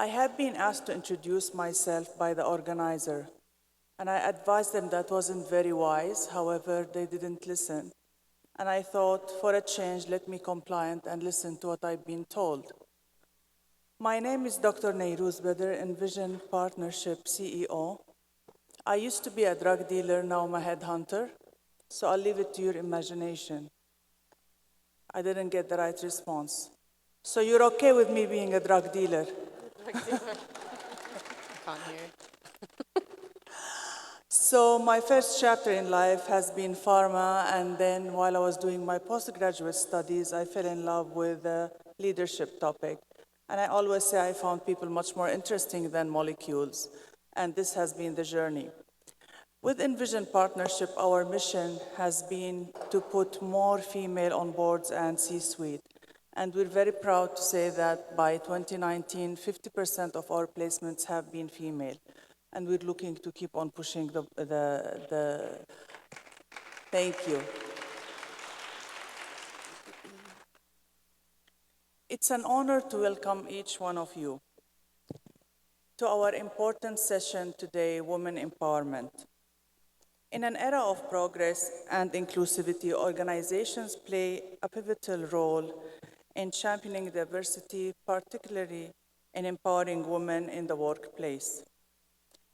I had been asked to introduce myself by the organizer, and I advised them that wasn't very wise. However, they didn't listen. And I thought, for a change, let me compliant and listen to what I've been told. My name is Dr. Neyrouz Badr, Envision Partnership CEO. I used to be a drug dealer, now I'm a headhunter, so I'll leave it to your imagination. I didn't get the right response. So you're okay with me being a drug dealer? Drug dealer. Can't hear. So my first chapter in life has been pharma, and then while I was doing my postgraduate studies, I fell in love with the leadership topic. And I always say I found people much more interesting than molecules, and this has been the journey. With Envision Partnership, our mission has been to put more female on boards and C-suite. And we're very proud to say that by 2019, 50% of our placements have been female. And we're looking to keep on pushing the thank you. It's an honor to welcome each one of you to our important session today, Women Empowerment. In an era of progress and inclusivity, organizations play a pivotal role in championing diversity, particularly in empowering women in the workplace.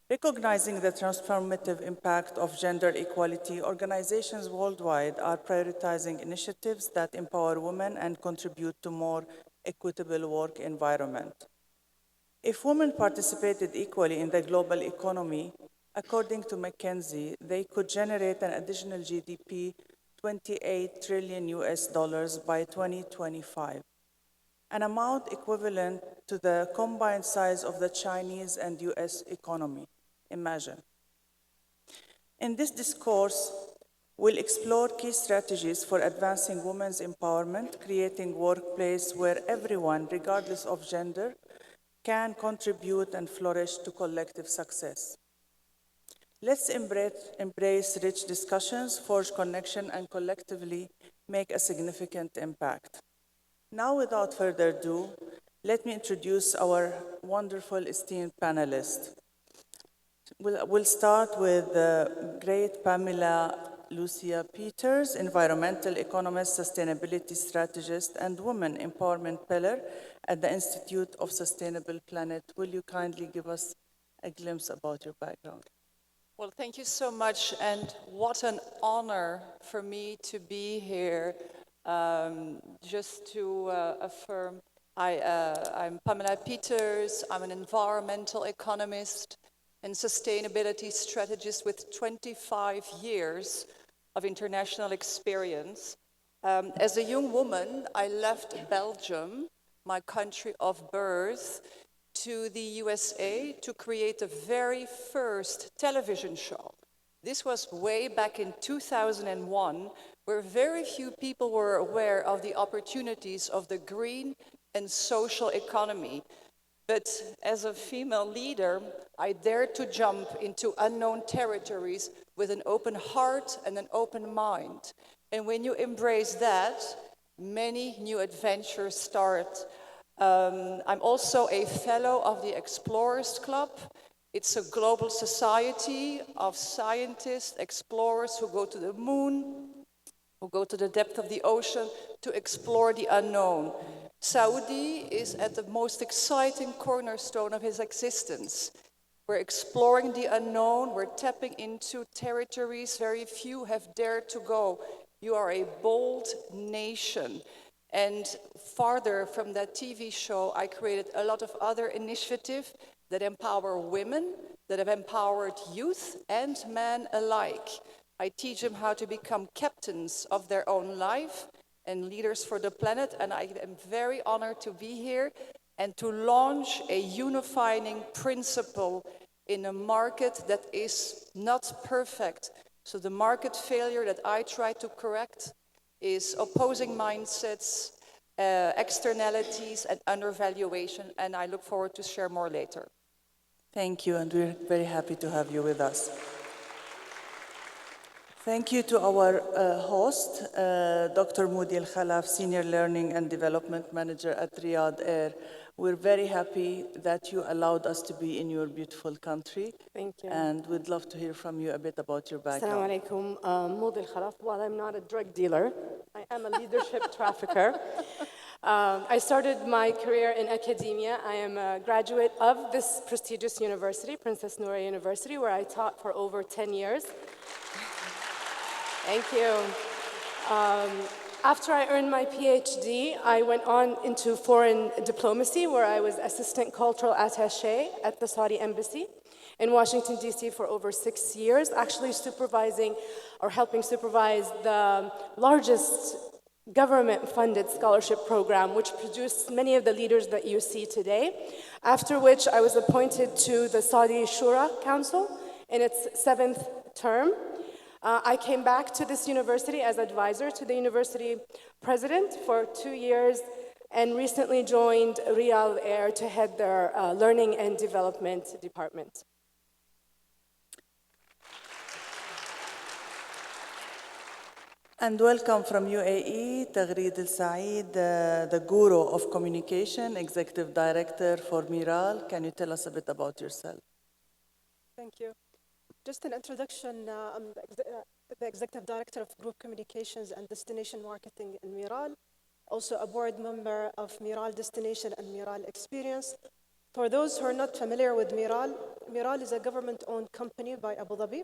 Recognizing the transformative impact of gender equality, organizations worldwide are prioritizing initiatives that empower women and contribute to more equitable work environment. If women participated equally in the global economy, according to McKinsey, they could generate an additional GDP 28 trillion US dollars by 2025, an amount equivalent to the combined size of the Chinese and US economy. Imagine. In this discourse, we'll explore key strategies for advancing women's empowerment, creating a workplace where everyone, regardless of gender, can contribute and flourish to collective success. Let's embrace rich discussions, forge connection, and collectively make a significant impact. Now, without further ado, let me introduce our wonderful esteemed panelists. We'll start with the great Pamela Lucia Peters, environmental economist, sustainability strategist, and women empowerment pillar at the Institute of Sustainable Planet. Will you kindly give us a glimpse about your background? Well, thank you so much, and what an honor for me to be here. Just to affirm, I'm Pamela Peters. I'm an environmental economist and sustainability strategist with 25 years of international experience. As a young woman, I left Belgium, my country of birth, to the USA to create the very first television show. This was way back in 2001, where very few people were aware of the opportunities of the green and social economy. But as a female leader, I dared to jump into unknown territories with an open heart and an open mind. And when you embrace that, many new adventures start. I'm also a fellow of the Explorers Club. It's a global society of scientists, explorers who go to the moon, who go to the depth of the ocean to explore the unknown. Saudi is at the most exciting cornerstone of his existence. We're exploring the unknown, we're tapping into territories very few have dared to go. You are a bold nation. And farther from that TV show, I created a lot of other initiatives that empower women, that have empowered youth and men alike. I teach them how to become captains of their own life and leaders for the planet, and I am very honored to be here and to launch a unifying principle in a market that is not perfect. So the market failure that I try to correct is opposing mindsets, externalities, and undervaluation, and I look forward to share more later. Thank you, and we're very happy to have you with us. Thank you to our host, Dr. Moody Al-Khalaf, Senior Learning and Development Manager at Riyadh Air. We're very happy that you allowed us to be in your beautiful country. Thank you. And we'd love to hear from you a bit about your Assalamu background. alaikum. Maud al-Khalaf. While I'm not a drug dealer, I am a leadership trafficker. I started my career in academia. I am a graduate of this prestigious university, Princess Noura University, where I taught for over 10 years. Thank you. After I earned my PhD, I went on into foreign diplomacy, where I was assistant cultural attaché at the Saudi embassy in Washington, D.C. for over 6 years, actually supervising or helping supervise the largest government-funded scholarship program, which produced many of the leaders that you see today. After which, I was appointed to the Saudi Shura Council in its 7th term. I came back to this university as advisor to the university president for 2 years and recently joined Riyadh Air to head their learning and development department. And welcome from UAE, Taghreed Al Saeed, the guru of communication, executive director for Miral. Can you tell us a bit about yourself? Thank you. Just an introduction, I'm the Executive Director of Group Communications and Destination Marketing in Miral, also a board member of Miral Destination and Miral Experience. For those who are not familiar with Miral, Miral is a government-owned company by Abu Dhabi.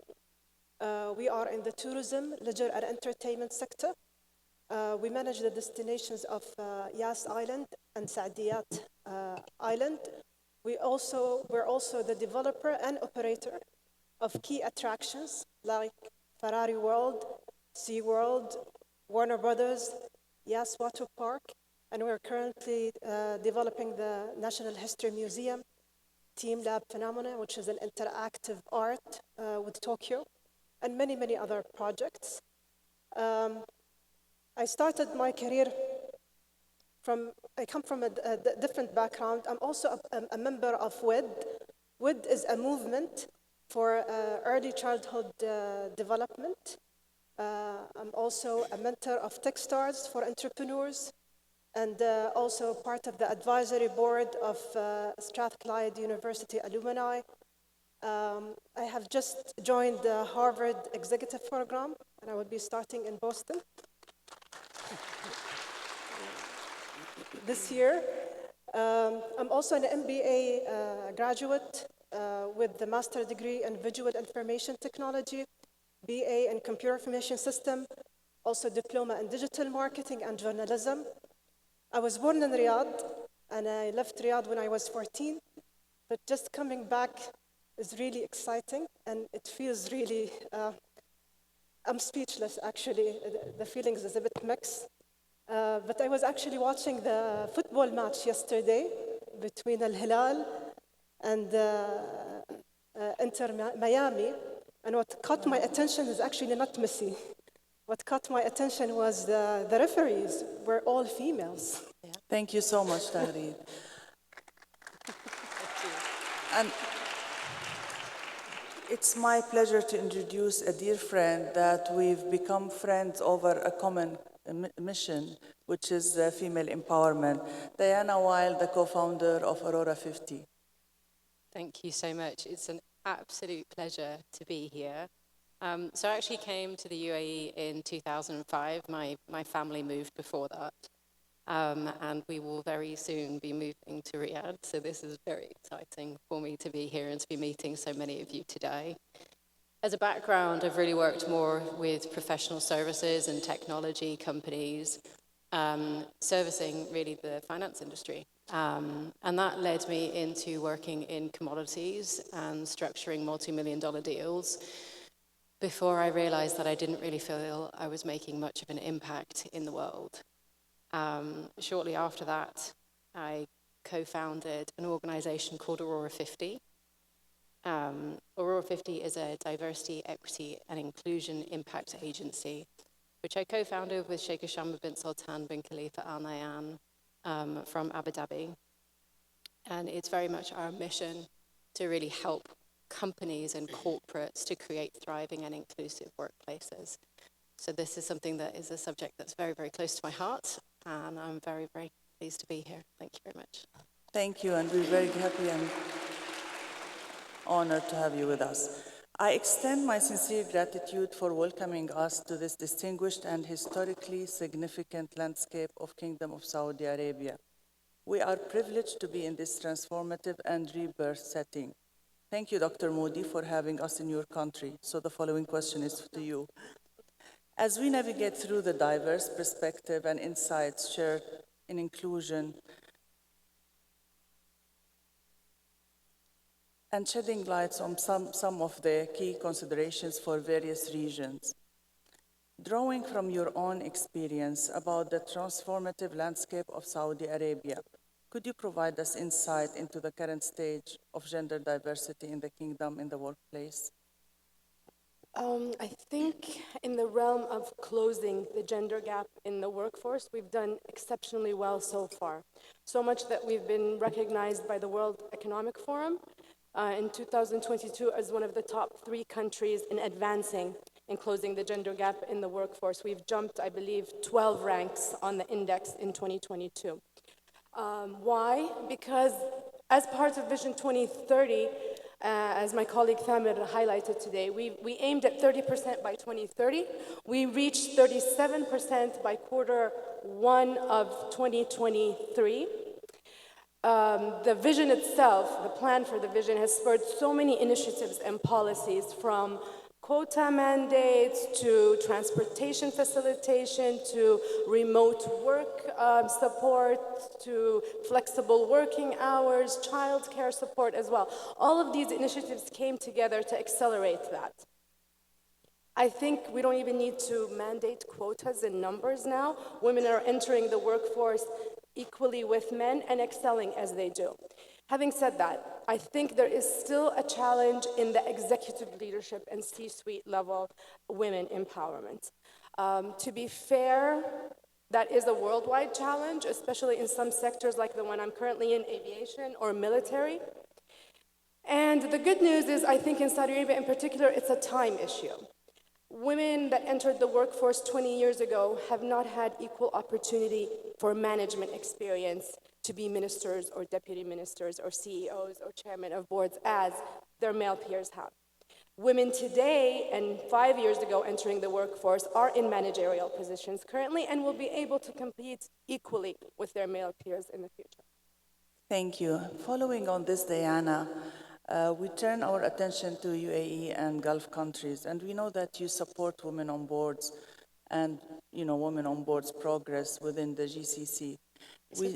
We are in the tourism, leisure, and entertainment sector. We manage the destinations of Yas Island and Saadiyat Island. We're also the developer and operator of key attractions like Ferrari World, Sea World, Warner Brothers, Yas Water Park, and we're currently developing the National History Museum, Team Lab Phenomena, which is an interactive art with Tokyo, and many, many other projects. I started my career I come from a different background. I'm also a member of WID. WID is a movement for early childhood development. I'm also a mentor of Techstars for entrepreneurs and also part of the advisory board of Strathclyde University alumni. I have just joined the Harvard Executive Program and I will be starting in Boston this year. I'm also an MBA graduate with the master degree in visual information technology, BA in computer information system, also diploma in digital marketing and journalism. I was born in Riyadh and I left Riyadh when I was 14, but just coming back is really exciting and it feels really, I'm speechless actually. The feelings is a bit mixed. But I was actually watching the football match yesterday between Al Hilal and Inter Miami, and what caught my attention is actually not Messi. What caught my attention was the referees were all females. Yeah. Thank you so much, Taghreed. And it's my pleasure to introduce a dear friend that we've become friends over a common mission, which is female empowerment. Diana Wild, the co-founder of Aurora 50. Thank you so much. It's an absolute pleasure to be here. So I actually came to the UAE in 2005. My family moved before that. And we will very soon be moving to Riyadh. So this is very exciting for me to be here and to be meeting so many of you today. As a background, I've really worked more with professional services and technology companies, servicing really the finance industry. And that led me into working in commodities and structuring multi-million-dollar deals before I realized that I didn't really feel I was making much of an impact in the world. Shortly after that, I co-founded an organization called Aurora 50. Aurora 50 is a diversity, equity, and inclusion impact agency, which I co-founded with Sheikh Hisham bin Sultan bin Khalifa Al Nahyan from Abu Dhabi. And it's very much our mission to really help companies and corporates to create thriving and inclusive workplaces. So this is something that is a subject that's very, very close to my heart, and I'm very, very pleased to be here. Thank you very much. Thank you, and we're very happy and honored to have you with us. I extend my sincere gratitude for welcoming us to this distinguished and historically significant landscape of Kingdom of Saudi Arabia. We are privileged to be in this transformative and rebirth setting. Thank you, Dr. Modi, for having us in your country. So the following question is to you. As we navigate through the diverse perspective and insights shared in inclusion and shedding lights on some of the key considerations for various regions, drawing from your own experience about the transformative landscape of Saudi Arabia, could you provide us insight into the current stage of gender diversity in the kingdom in the workplace? I think in the realm of closing the gender gap in the workforce, we've done exceptionally well so far. So much that we've been recognized by the World Economic Forum in 2022 as one of the top 3 countries in advancing in closing the gender gap in the workforce. We've jumped, I believe, 12 ranks on the index in 2022. Why? Because as part of Vision 2030, as my colleague Thamer highlighted today, we aimed at 30% by 2030. We reached 37% by Q1 of 2023. The vision itself, the plan for the vision, has spurred so many initiatives and policies, from quota mandates to transportation facilitation to remote work support to flexible working hours, childcare support as well. All of these initiatives came together to accelerate that. I think we don't even need to mandate quotas in numbers now. Women are entering the workforce equally with men and excelling as they do. Having said that, I think there is still a challenge in the executive leadership and C-suite level women empowerment. To be fair, that is a worldwide challenge, especially in some sectors like the one I'm currently in, aviation or military. And the good news is, I think in Saudi Arabia in particular, it's a time issue. Women that entered the workforce 20 years ago have not had equal opportunity for management experience to be ministers or deputy ministers or CEOs or chairmen of boards as their male peers have. Women today and 5 years ago entering the workforce are in managerial positions currently and will be able to compete equally with their male peers in the future. Thank you. Following on this, Diana, we turn our attention to UAE and Gulf countries, and we know that you support women on boards and women on boards progress within the GCC.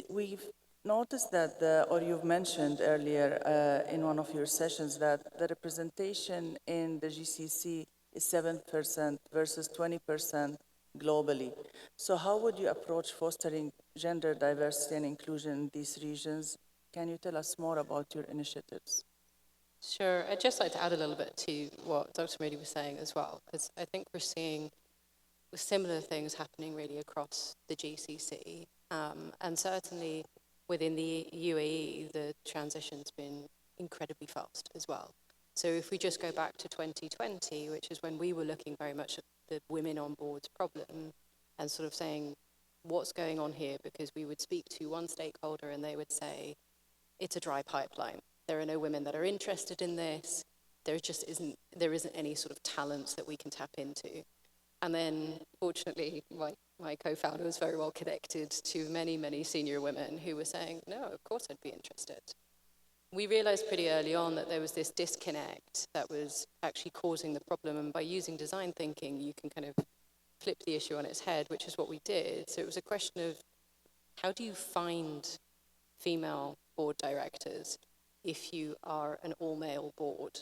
We've noticed that, or you've mentioned earlier in one of your sessions, that the representation in the GCC is 7% versus 20% globally. So how would you approach fostering gender diversity and inclusion in these regions? Can you tell us more about your initiatives? Sure. I'd just like to add a little bit to what Dr. Modi was saying as well, because I think we're seeing similar things happening really across the GCC. And certainly within the UAE, the transition's been incredibly fast as well. So if we just go back to 2020, which is when we were looking very much at the women on boards problem and sort of saying, what's going on here? Because we would speak to one stakeholder and they would say, it's a dry pipeline. There are no women that are interested in this. There isn't any sort of talents that we can tap into. And then, fortunately, my co-founder was very well connected to many, many senior women who were saying, no, of course I'd be interested. We realized pretty early on that there was this disconnect that was actually causing the problem. And by using design thinking, you can kind of flip the issue on its head, which is what we did. So it was a question of, how do you find female board directors if you are an all-male board?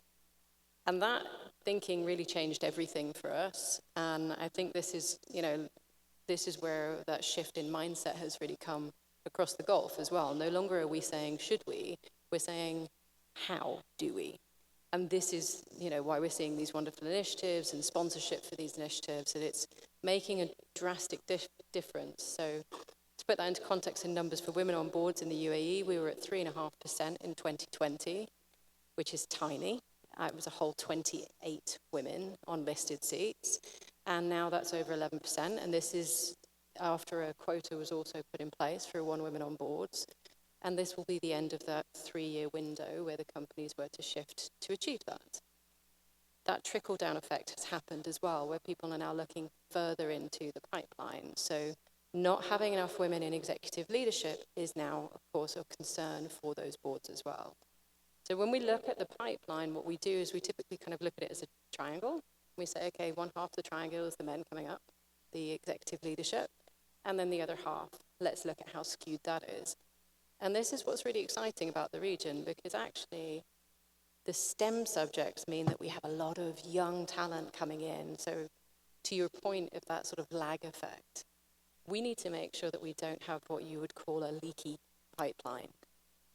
And that thinking really changed everything for us. And I think this is where that shift in mindset has really come across the Gulf as well. No longer are we saying, should we? We're saying, how do we? And this is, why we're seeing these wonderful initiatives and sponsorship for these initiatives, and it's making a drastic difference. So to put that into context in numbers for women on boards in the UAE, we were at 3.5% in 2020, which is tiny. It was a whole 28 women on listed seats, and now that's over 11%, and this is after a quota was also put in place for 1 woman on boards. And this will be the end of that 3-year window where the companies were to shift to achieve that. That trickle-down effect has happened as well, where people are now looking further into the pipeline. So not having enough women in executive leadership is now, of course, a concern for those boards as well. So when we look at the pipeline, what we do is we typically kind of look at it as a triangle. We say, okay, one half of the triangle is the men coming up, the executive leadership, and then the other half, let's look at how skewed that is. And this is what's really exciting about the region, because actually the STEM subjects mean that we have a lot of young talent coming in. So to your point of that sort of lag effect, we need to make sure that we don't have what you would call a leaky pipeline.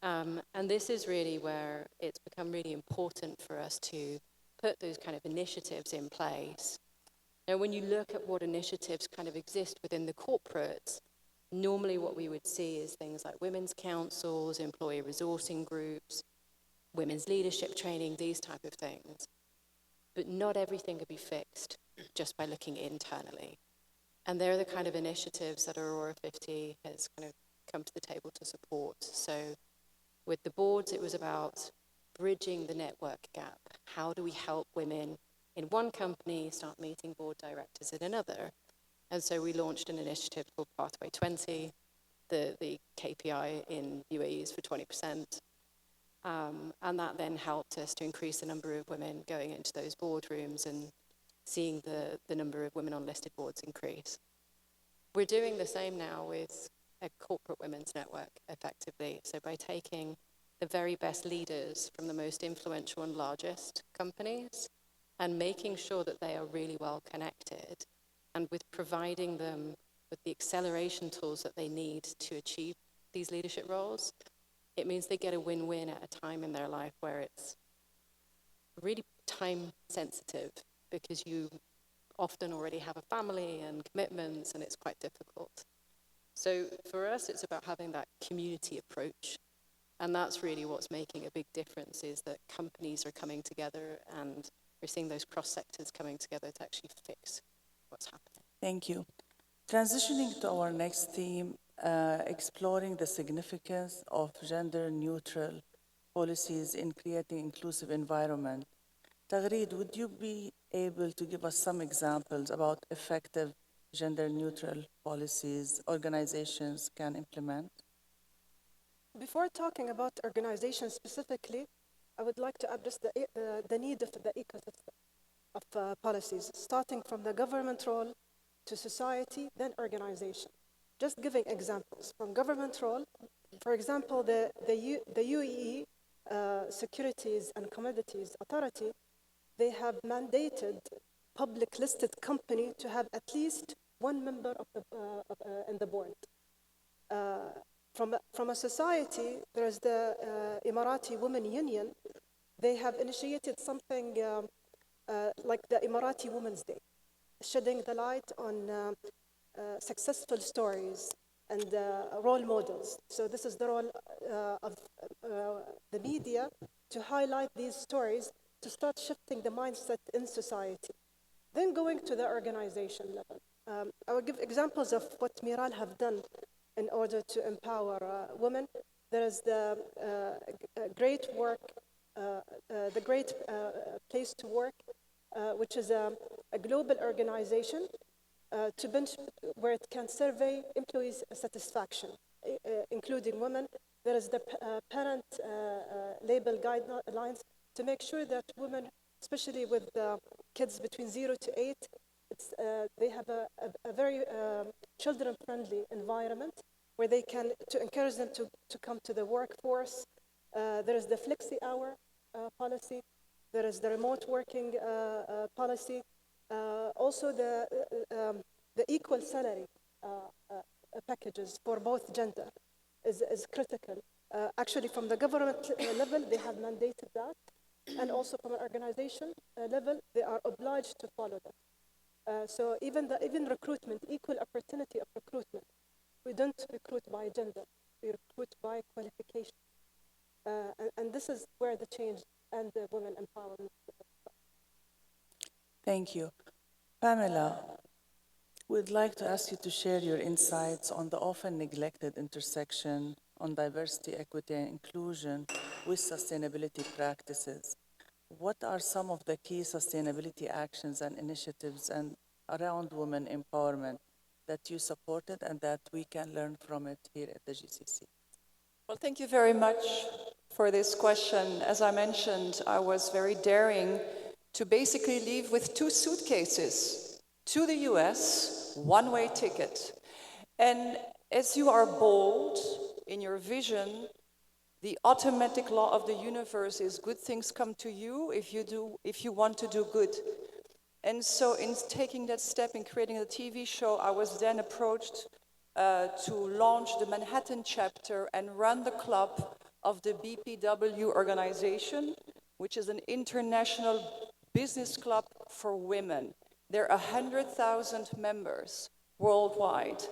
And this is really where it's become really important for us to put those kind of initiatives in place. Now, when you look at what initiatives kind of exist within the corporates, normally what we would see is things like women's councils, employee resourcing groups, women's leadership training, these type of things. But not everything could be fixed just by looking internally. And they're the kind of initiatives that Aurora 50 has kind of come to the table to support. So with the boards, it was about bridging the network gap. How do we help women in one company start meeting board directors in another? And so we launched an initiative called Pathway 20. The KPI in UAE is for 20%. And that then helped us to increase the number of women going into those boardrooms and seeing the number of women on listed boards increase. We're doing the same now with a corporate women's network, effectively. So by taking the very best leaders from the most influential and largest companies and making sure that they are really well connected, and with providing them with the acceleration tools that they need to achieve these leadership roles, it means they get a win-win at a time in their life where it's really time sensitive, because you often already have a family and commitments, and it's quite difficult. So for us, it's about having that community approach. And that's really what's making a big difference, is that companies are coming together, and we're seeing those cross-sectors coming together to actually fix what's happening. Thank you. Transitioning to our next theme, exploring the significance of gender-neutral policies in creating inclusive environment. Taghreed, would you be able to give us some examples about effective gender-neutral policies organizations can implement? Before talking about organizations specifically, I would like to address the need of the ecosystem of policies, starting from the government role to society, then organization. Just giving examples. From government role, for example, the UAE Securities and Commodities Authority, they have mandated public listed company to have at least one member of in the board. From a society, there is the Emirati Women Union. They have initiated something like the Emirati Women's Day, shedding the light on successful stories and role models. So this is the role of the media to highlight these stories, to start shifting the mindset in society. Then going to the organization level. I will give examples of what Miral have done in order to empower women. There is the great work, the Great Place to Work, which is a global organization where it can survey employees' satisfaction, including women. There is the parent label guidelines to make sure that women, especially with kids between 0 to 8, they have a very children-friendly environment where they can, to encourage them to come to the workforce. There is the flexi-hour policy. There is the remote working policy. Also the equal salary packages for both gender is critical. Actually, from the government level, they have mandated that. And also from an organization level, they are obliged to follow that. So even recruitment, equal opportunity of recruitment, we don't recruit by gender, we recruit by qualification. And this is where the change and the women empowerment. Thank you. Pamela, we'd like to ask you to share your insights on the often neglected intersection on diversity, equity, and inclusion with sustainability practices. What are some of the key sustainability actions and initiatives and around women empowerment that you supported and that we can learn from it here at the GCC? Well, thank you very much for this question. As I mentioned, I was very daring to basically leave with 2 suitcases to the US, one-way ticket. And as you are bold in your vision, the automatic law of the universe is good things come to you if you want to do good. And so in taking that step in creating a TV show, I was then approached to launch the Manhattan chapter and run the club of the BPW organization, which is an international business club for women. There are 100,000 members worldwide.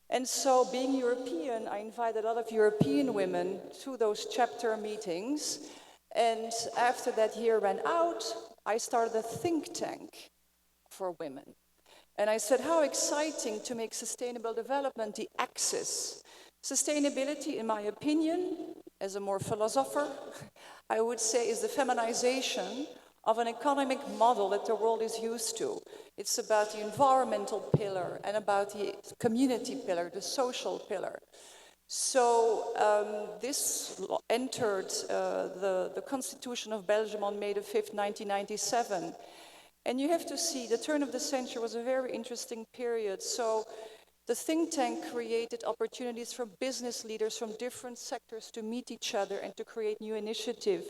And so being European, I invited a lot of European women to those chapter meetings. And after that year ran out, I started a think tank for women. And I said, how exciting to make sustainable development the axis. Sustainability, in my opinion, as a more philosopher, I would say is the feminization of an economic model that the world is used to. It's about the environmental pillar and about the community pillar, the social pillar. So this entered the Constitution of Belgium on May the 5th, 1997. And you have to see, the turn of the century was a very interesting period. So the think tank created opportunities for business leaders from different sectors to meet each other and to create new initiatives.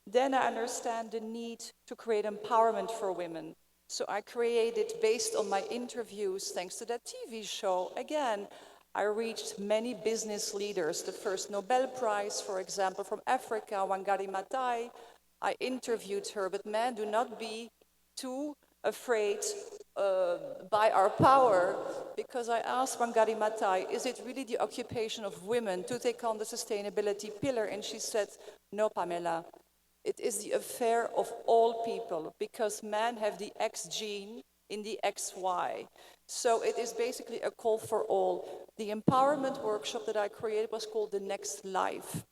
Then I understand the need to create empowerment for women. So I created, based on my interviews, thanks to that TV show, again, I reached many business leaders. The first Nobel Prize, for example, from Africa, Wangari Maathai. I interviewed her, but men, do not be too afraid by our power, because I asked Wangari Maathai, is it really the occupation of women to take on the sustainability pillar? And she said, no, Pamela, it is the affair of all people, because men have the X gene in the XY. So it is basically a call for all. The empowerment workshop that I created was called The Next Life.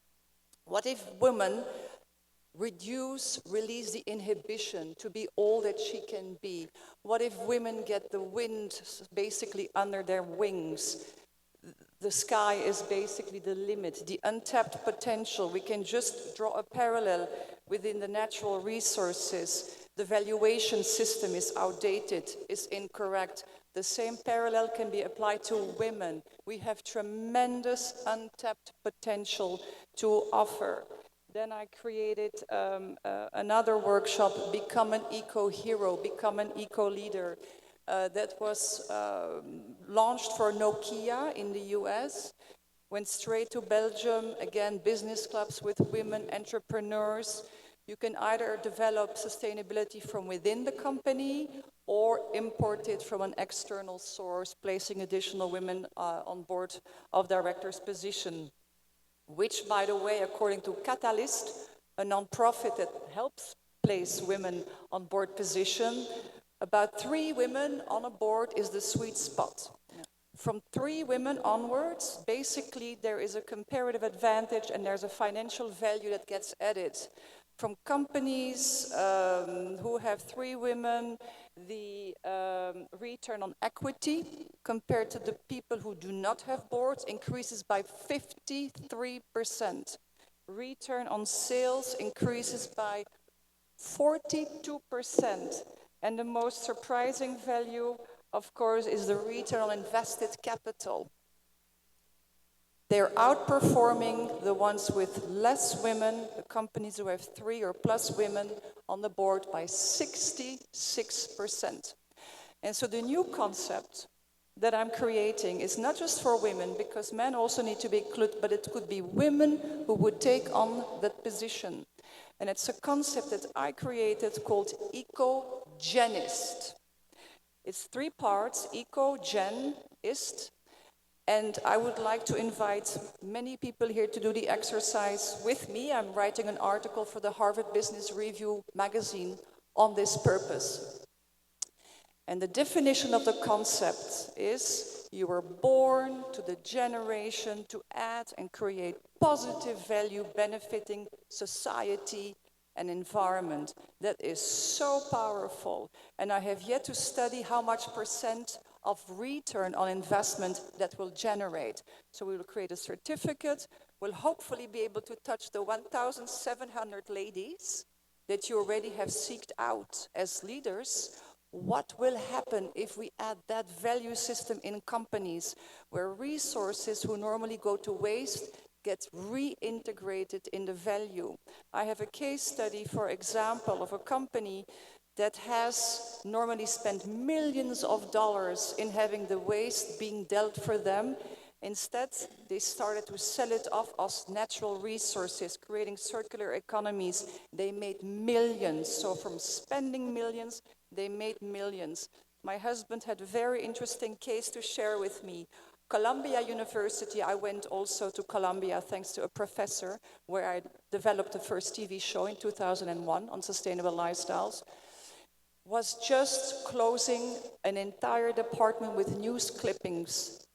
What if women release the inhibition to be all that she can be? What if women get the wind basically under their wings? The sky is basically the limit, the untapped potential. We can just draw a parallel within the natural resources. The valuation system is outdated, is incorrect. The same parallel can be applied to women. We have tremendous untapped potential to offer. Then I created another workshop, Become an Eco-Hero, Become an Eco-Leader. That was launched for Nokia in the US, went straight to Belgium, again, business clubs with women entrepreneurs. You can either develop sustainability from within the company or import it from an external source, placing additional women on board of directors' position, which, by the way, according to Catalyst, a non-profit that helps place women on board position, about 3 women on a board is the sweet spot. Yeah. From 3 women onwards, basically there is a comparative advantage and there's a financial value that gets added. From companies who have 3 women, the return on equity compared to the people who do not have boards increases by 53%. Return on sales increases by 42%. And the most surprising value, of course, is the return on invested capital. They're outperforming the ones with less women, the companies who have 3 or plus women on the board, by 66%. And so the new concept that I'm creating is not just for women, because men also need to be included, but it could be women who would take on that position. And it's a concept that I created called eco-genist. It's 3 parts, eco-gen-ist. And I would like to invite many people here to do the exercise with me. I'm writing an article for the Harvard Business Review magazine on this purpose. And the definition of the concept is You were born to the generation to add and create positive value benefiting society and environment. That is so powerful. And I have yet to study how much percent of return on investment that will generate. So we will create a certificate. We'll hopefully be able to touch the 1,700 ladies that you already have seeked out as leaders. What will happen if we add that value system in companies where resources who normally go to waste get reintegrated in the value? I have a case study, for example, of a company that has normally spent millions of dollars in having the waste being dealt for them. Instead, they started to sell it off as natural resources, creating circular economies. They made millions. So from spending millions, they made millions. My husband had a very interesting case to share with me. Columbia University, I went also to Columbia thanks to a professor where I developed the first TV show in 2001 on sustainable lifestyles, was just closing an entire department with news clippings,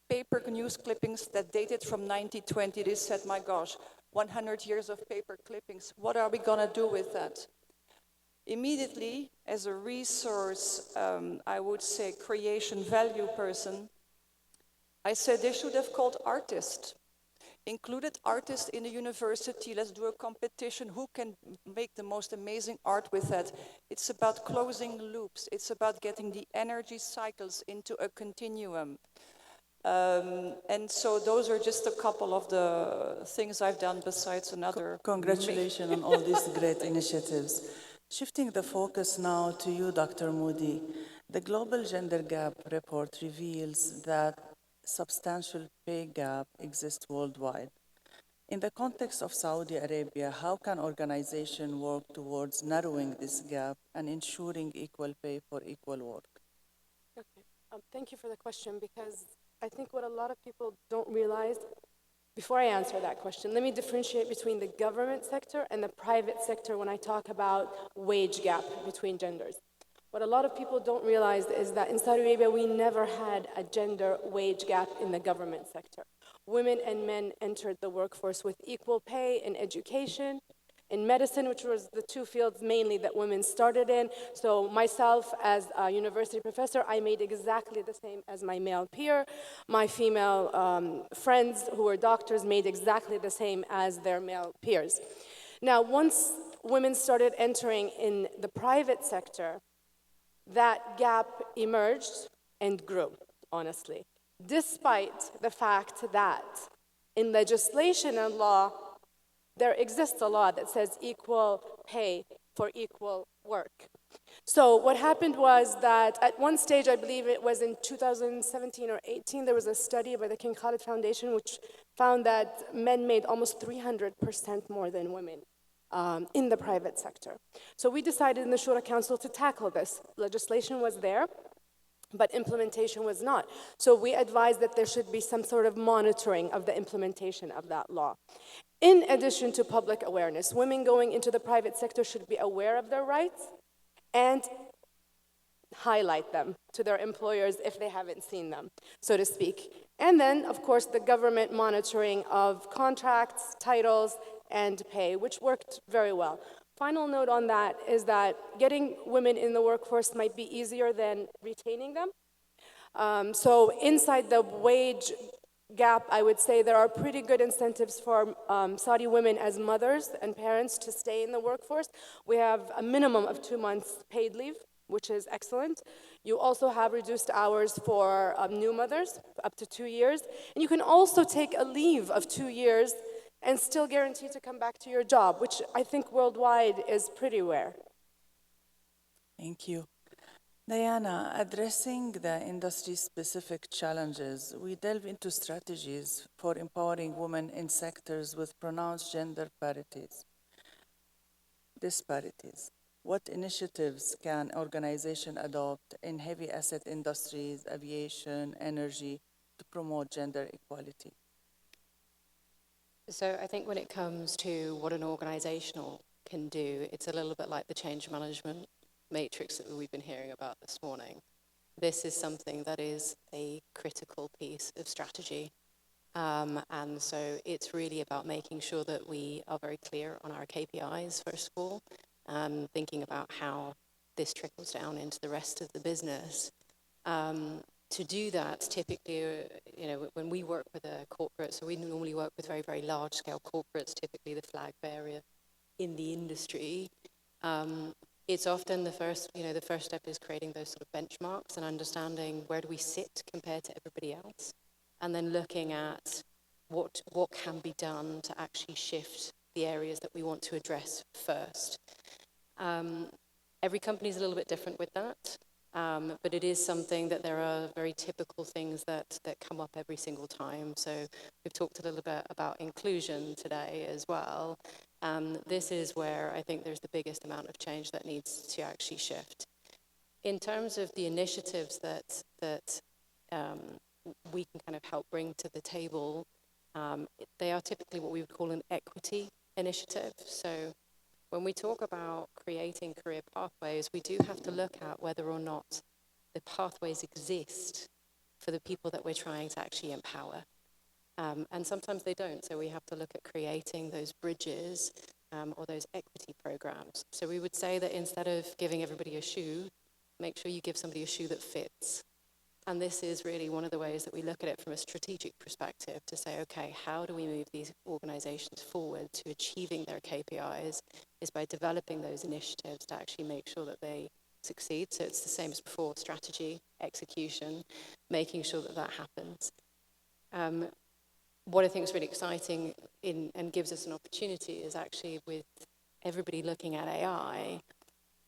paper news clippings that dated from 1920. They said, my gosh, 100 years of paper clippings. What are we going to do with that? Immediately, as a resource, I would say creation value person, I said they should have called artists. Included artists in the university. Let's do a competition. Who can make the most amazing art with that? It's about closing loops. It's about getting the energy cycles into a continuum. And so those are just a couple of the things I've done besides another. Congratulations on all these great initiatives. Shifting the focus now to you, Dr. Moody. The Global Gender Gap report reveals that substantial pay gap exists worldwide. In the context of Saudi Arabia, how can organizations work towards narrowing this gap and ensuring equal pay for equal work? Okay. Thank you for the question, because I think what a lot of people don't realize, before I answer that question, let me differentiate between the government sector and the private sector when I talk about wage gap between genders. What a lot of people don't realize is that in Saudi Arabia, we never had a gender wage gap in the government sector. Women and men entered the workforce with equal pay in education, in medicine, which was the two fields mainly that women started in. So myself, as a university professor, I made exactly the same as my male peer. My female friends who were doctors made exactly the same as their male peers. Now, once women started entering in the private sector, that gap emerged and grew, honestly, despite the fact that in legislation and law, there exists a law that says equal pay for equal work. So what happened was that at one stage, I believe it was in 2017 or 18, there was a study by the King Khalid Foundation which found that men made almost 300% more than women in the private sector. So we decided in the Shura Council to tackle this. Legislation was there, but implementation was not. So we advised that there should be some sort of monitoring of the implementation of that law. In addition to public awareness, women going into the private sector should be aware of their rights and highlight them to their employers if they haven't seen them, so to speak. And then, of course, the government monitoring of contracts, titles, and pay, which worked very well. Final note on that is that getting women in the workforce might be easier than retaining them. So inside the wage gap, I would say there are pretty good incentives for Saudi women as mothers and parents to stay in the workforce. We have a minimum of 2 months paid leave, which is excellent. You also have reduced hours for new mothers, up to 2 years. And you can also take a leave of 2 years and still guarantee to come back to your job, which I think worldwide is pretty rare. Thank you. Diana, addressing the industry-specific challenges, we delve into strategies for empowering women in sectors with pronounced gender disparities. What initiatives can organizations adopt in heavy asset industries, aviation, energy, to promote gender equality? So I think when it comes to what an organizational can do, it's a little bit like the change management matrix that we've been hearing about this morning. this is something that is a critical piece of strategy. And so it's really about making sure that we are very clear on our KPIs, first of all, thinking about how this trickles down into the rest of the business. To do that, typically, when we work with a corporate, so we normally work with very, very large-scale corporates, typically the flag bearer in the industry. It's often the first step is creating those sort of benchmarks and understanding where do we sit compared to everybody else, and then looking at what can be done to actually shift the areas that we want to address first. Every company is a little bit different with that, but it is something that there are very typical things that come up every single time. So we've talked a little bit about inclusion today as well. This is where I think there's the biggest amount of change that needs to actually shift. In terms of the initiatives that we can kind of help bring to the table, they are typically what we would call an equity initiative. So when we talk about creating career pathways, we do have to look at whether or not the pathways exist for the people that we're trying to actually empower. And sometimes they don't, so we have to look at creating those bridges or those equity programs. So we would say that instead of giving everybody a shoe, make sure you give somebody a shoe that fits. And this is really one of the ways that we look at it from a strategic perspective to say, okay, how do we move these organizations forward to achieving their KPIs is by developing those initiatives to actually make sure that they succeed. So it's the same as before, strategy, execution, making sure that that happens. What I think is really exciting and gives us an opportunity is actually with everybody looking at AI,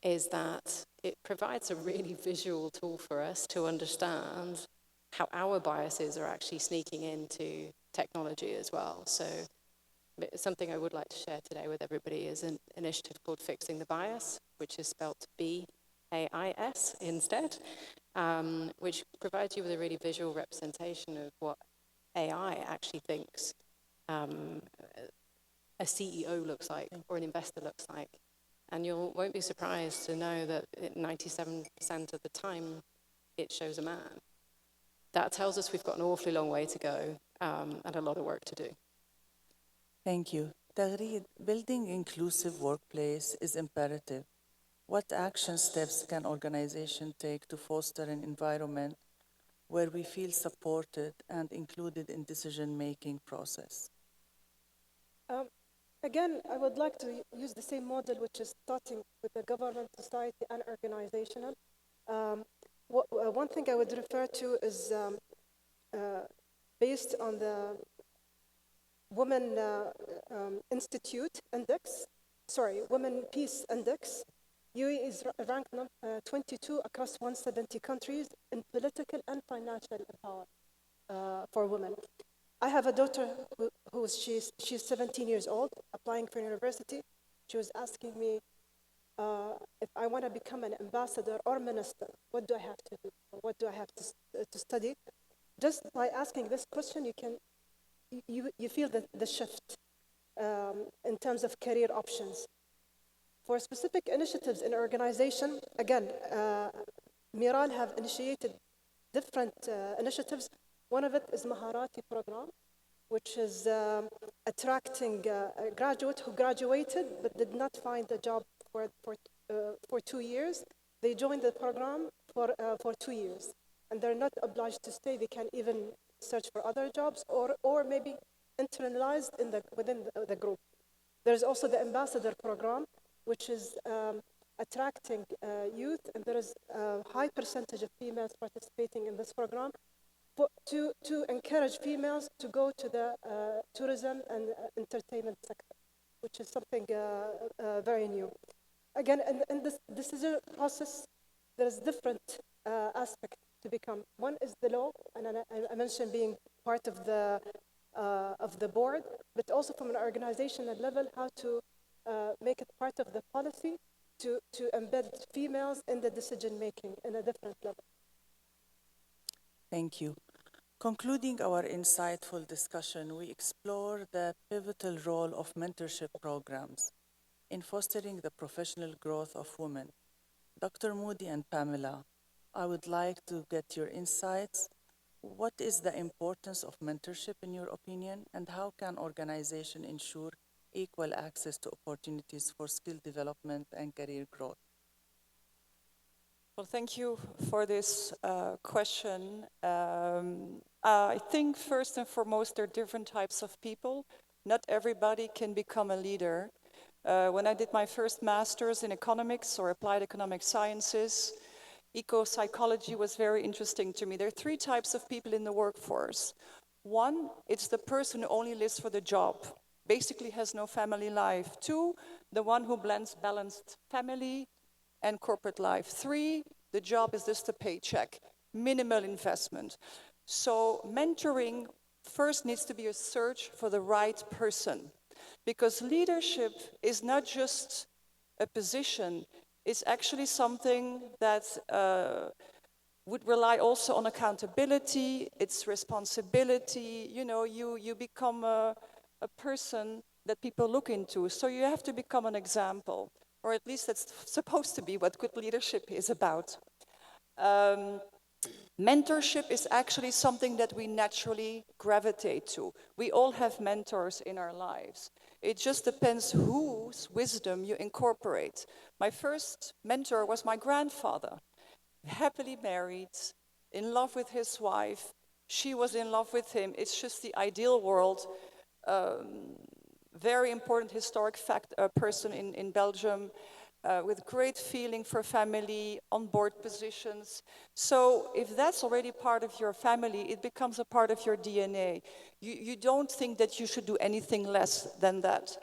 is that it provides a really visual tool for us to understand how our biases are actually sneaking into technology as well. So something I would like to share today with everybody is an initiative called Fixing the Bias, which is spelled BAIS instead, which provides you with a really visual representation of what AI actually thinks a CEO looks like or an investor looks like. And you won't be surprised to know that 97% of the time it shows a man. That tells us we've got an awfully long way to go and a lot of work to do. Thank you. Taghreed, building inclusive workplace is imperative. What action steps can organizations take to foster an environment where we feel supported and included in decision-making process? Again, I would like to use the same model, which is starting with the government, society, and organizational. One thing I would refer to is based on the Women Institute Index, Women Peace Index. UAE is ranked 22 across 170 countries in political and financial empowerment for women. I have a daughter she's 17 years old, applying for university. She was asking me if I want to become an ambassador or minister, what do I have to do? What do I have to study? Just by asking this question, you feel the shift in terms of career options. For specific initiatives in organization, again, Miral have initiated different initiatives. One of it is Maharati program, which is attracting a graduate who graduated but did not find a job for 2 years. They joined the program for 2 years, and they're not obliged to stay. They can even search for other jobs or maybe internalized within the group. There's also the ambassador program, which is attracting youth, and there is a high percentage of females participating in this program to encourage females to go to the tourism and entertainment sector, which is something very new. Again, in this decision process, there's different aspects to become. One is the law, and I mentioned being part of the board, but also from an organizational level, how to make it part of the policy to embed females in the decision making in a different level. Thank you. Concluding our insightful discussion, we explore the pivotal role of mentorship programs in fostering the professional growth of women. Dr. Moody and Pamela, I would like to get your insights. What is the importance of mentorship in your opinion, and how can organization ensure equal access to opportunities for skill development and career growth? Well, thank you for this question. I think first and foremost, there are different types of people. Not everybody can become a leader. When I did my first master's in economics or applied economic sciences, eco-psychology was very interesting to me. There are three types of people in the workforce. One, it's the person who only lives for the job, basically has no family life. Two, the one who blends balanced family and corporate life. Three, the job is just a paycheck, minimal investment. So mentoring first needs to be a search for the right person, because leadership is not just a position, it's actually something that would rely also on accountability, it's responsibility. You know, you become a person that people look into. So you have to become an example, or at least that's supposed to be what good leadership is about. Mentorship is actually something that we naturally gravitate to. We all have mentors in our lives. It just depends whose wisdom you incorporate. My first mentor was my grandfather, happily married, in love with his wife. She was in love with him. It's just the ideal world. Very important historic person in Belgium, with great feeling for family, on board positions. So if that's already part of your family, it becomes a part of your DNA. You don't think that you should do anything less than that.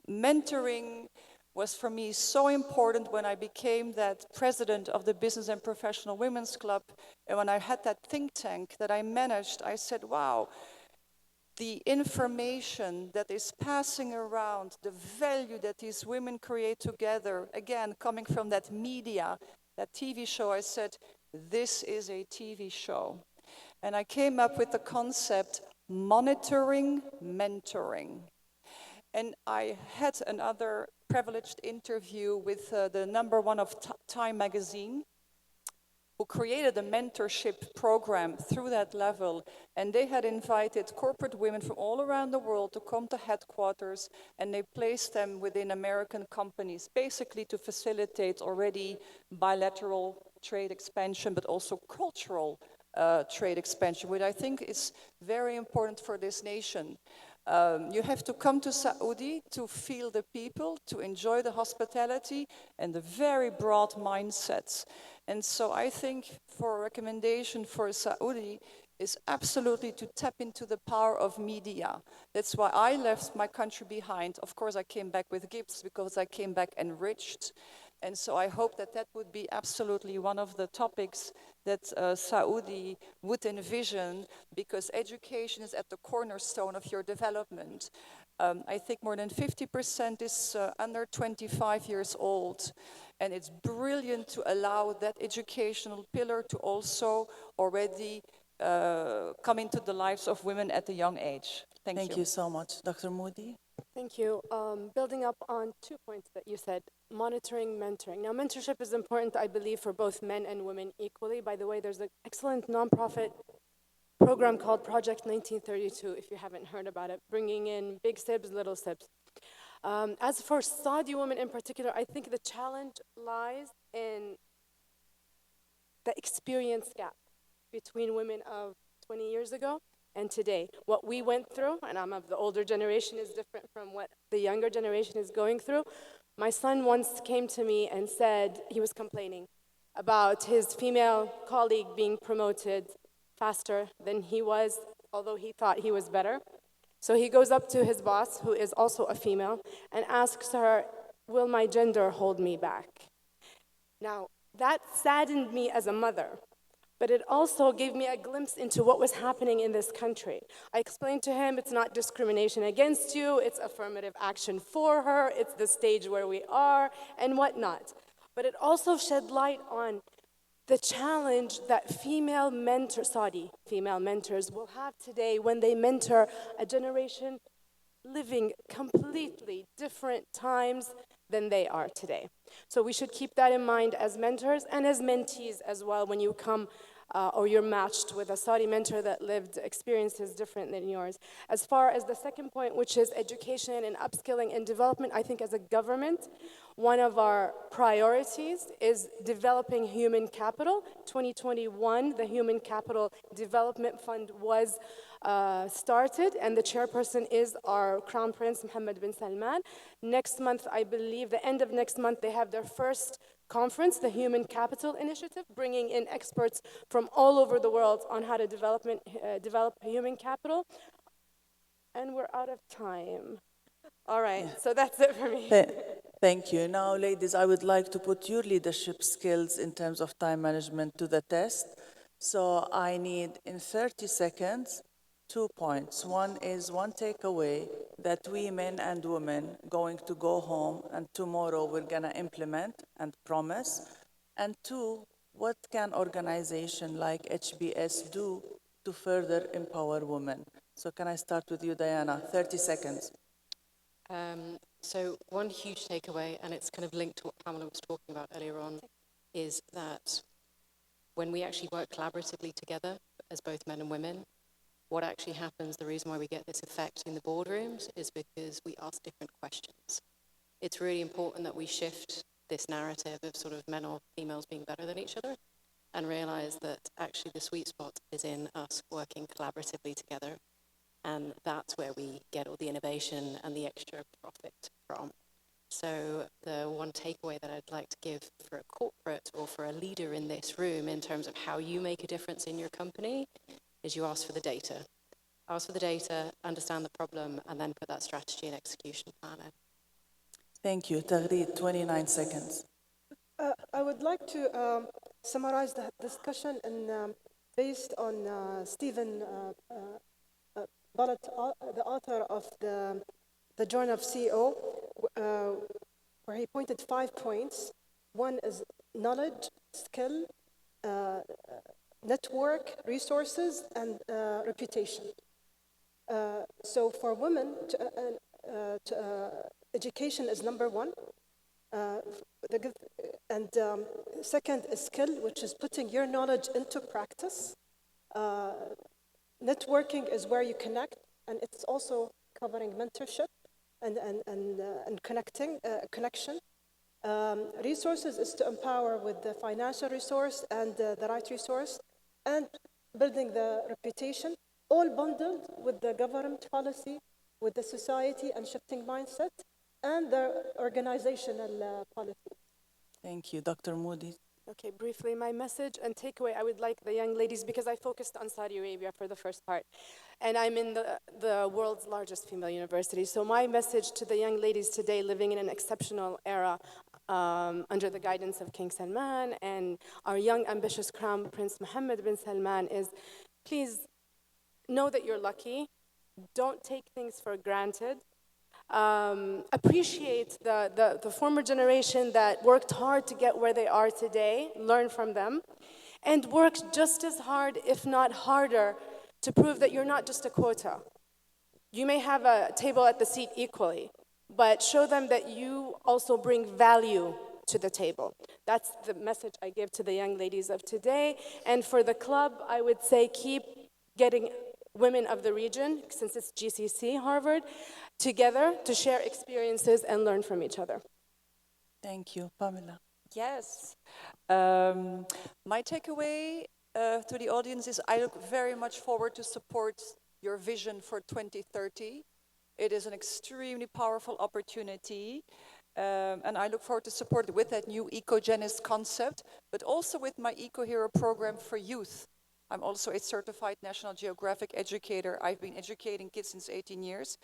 Mentoring was for me so important when I became that president of the Business and Professional Women's Club. And when I had that think tank that I managed, I said, wow, the information that is passing around, the value that these women create together, again, coming from that media, that TV show, I said, this is a TV show. And I came up with the concept, monitoring mentoring. And I had another privileged interview with the #1 of Time magazine, who created a mentorship program through that level. And they had invited corporate women from all around the world to come to headquarters, and they placed them within American companies, basically to facilitate already bilateral trade expansion, but also cultural trade expansion, which I think is very important for this nation. You have to come to Saudi to feel the people, to enjoy the hospitality and the very broad mindsets. And so I think for a recommendation for Saudi is absolutely to tap into the power of media. That's why I left my country behind. Of course, I came back with gifts because I came back enriched. And so I hope that that would be absolutely one of the topics that Saudi would envision, because education is at the cornerstone of your development. I think more than 50% is under 25 years old. And it's brilliant to allow that educational pillar to also already come into the lives of women at a young age. Thank you so much. Dr. Moody? Thank you. Building up on 2 points that you said, monitoring, mentoring. Now, mentorship is important, I believe, for both men and women equally. By the way, there's an excellent nonprofit program called Project 1932, if you haven't heard about it, bringing in big sibs, little sibs. As for Saudi women in particular, I think the challenge lies in the experience gap between women of 20 years ago and today. What we went through, and I'm of the older generation, is different from what the younger generation is going through. My son once came to me and said he was complaining about his female colleague being promoted faster than he was, although he thought he was better. So he goes up to his boss, who is also a female, and asks her, will my gender hold me back? Now, that saddened me as a mother, but it also gave me a glimpse into what was happening in this country. I explained to him, it's not discrimination against you, it's affirmative action for her, it's the stage where we are, and whatnot. But it also shed light on the challenge that female mentors will have today when they mentor a generation living completely different times, than they are today. So we should keep that in mind as mentors and as mentees as well when you come or you're matched with a Saudi mentor that lived experiences different than yours. As far as the second point, which is education and upskilling and development, I think as a government, one of our priorities is developing human capital. 2021, the Human Capital Development Fund was started, and the chairperson is our Crown Prince Mohammed bin Salman. Next month, I believe, the end of next month, they have their first conference, the Human Capital Initiative, bringing in experts from all over the world on how to develop human capital. And we're out of time. All right, so that's it for me. Thank you. Now, ladies, I would like to put your leadership skills in terms of time management to the test. So I need, in 30 seconds, 2 points. One is one takeaway that we men and women going to go home and tomorrow we're gonna implement and promise. And two, what can organization like HBS do to further empower women? So can I start with you, Diana? 30 seconds. So one huge takeaway, and it's kind of linked to what Pamela was talking about earlier on, is that when we actually work collaboratively together as both men and women, what actually happens, the reason why we get this effect in the boardrooms is because we ask different questions. It's really important that we shift this narrative of sort of men or females being better than each other and realize that actually the sweet spot is in us working collaboratively together. And that's where we get all the innovation and the extra profit from. So the one takeaway that I'd like to give for a corporate or for a leader in this room in terms of how you make a difference in your company is you ask for the data. Ask for the data, understand the problem, and then put that strategy and execution plan in. Thank you. Taghreed, 29 seconds. I would like to summarize the discussion based on Stephen Bullitt, the author of the Journal of CEO, where he pointed 5 points. One is knowledge, skill, network, resources, and reputation. So for women, education is number one. Second is skill, which is putting your knowledge into practice. Networking is where you connect, and it's also covering mentorship and connection. Resources is to empower with the financial resource and the right resource, and building the reputation, all bundled with the government policy, with the society and shifting mindset, and the organizational policy. Thank you. Dr. Moody. Okay, briefly, my message and takeaway, I would like the young ladies, because I focused on Saudi Arabia for the first part, and I'm in the world's largest female university. So my message to the young ladies today living in an exceptional era under the guidance of King Salman and our young, ambitious Crown Prince Mohammed bin Salman is, please know that you're lucky. Don't take things for granted. Appreciate the former generation that worked hard to get where they are today, learn from them, and work just as hard, if not harder, to prove that you're not just a quota. You may have a table at the seat equally, but show them that you also bring value to the table. That's the message I give to the young ladies of today. And for the club, I would say keep getting women of the region, since it's GCC, Harvard, together to share experiences and learn from each other. Thank you. Pamela. Yes. My takeaway to the audience is I look very much forward to support your vision for 2030. It is an extremely powerful opportunity. And I look forward to support it with that new ecogenist concept, but also with my Eco Hero program for youth. I'm also a certified National Geographic educator. I've been educating kids since 18 years.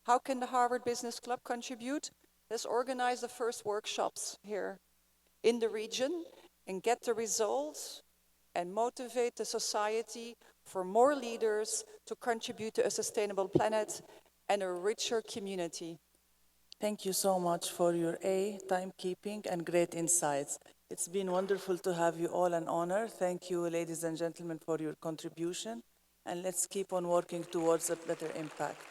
How can the Harvard Business Club contribute? Let's organize the first workshops here in the region and get the results and motivate the society for more leaders to contribute to a sustainable planet and a richer community. Thank you so much for your timekeeping and great insights. It's been wonderful to have you all, an honor. Thank you, ladies and gentlemen, for your contribution. And let's keep on working towards a better impact.